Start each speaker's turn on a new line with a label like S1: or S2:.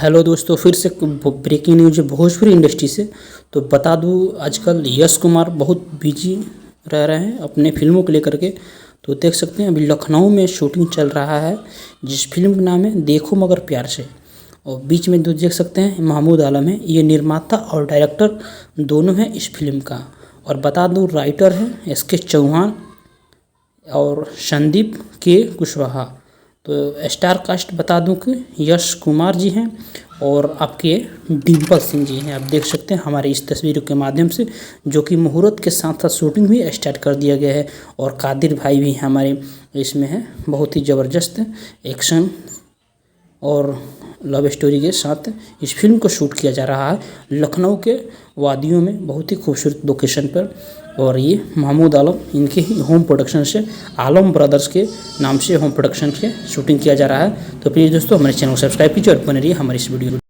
S1: Hello दोस्तों, फिर से ब्रेकिंग न्यूज है भोजपुरी इंडस्ट्री से। तो बता दूं, आजकल यश कुमार बहुत बिजी रह रहे हैं अपने फिल्मों को लेकर के। तो देख सकते हैं अभी लखनऊ में शूटिंग चल रहा है, जिस फिल्म का नाम है देखो मगर प्यार से। और बीच में जो देख सकते हैं महमूद आलम है, ये निर्माता और डायरेक्टर दोनों हैं इस फिल्म का। और बता दूं राइटर है एस के चौहान और संदीप के कुशवाहा। तो स्टार कास्ट बता दूं कि यश कुमार जी हैं और आपके डिम्पल सिंह जी हैं। आप देख सकते हैं हमारे इस तस्वीरों के माध्यम से, जो कि मुहूर्त के साथ साथ शूटिंग भी स्टार्ट कर दिया गया है। और कादिर भाई भी हमारे इसमें है, बहुत ही ज़बरदस्त एक्शन और लव स्टोरी के साथ इस फिल्म को शूट किया जा रहा है लखनऊ के वादियों में, बहुत ही खूबसूरत लोकेशन पर। और ये महमूद आलम, इनके ही होम प्रोडक्शन से, आलम ब्रदर्स के नाम से होम प्रोडक्शन से शूटिंग किया जा रहा है। तो प्लीज़ दोस्तों हमारे चैनल को सब्सक्राइब कीजिए और बने रहिए हमारे इस वीडियो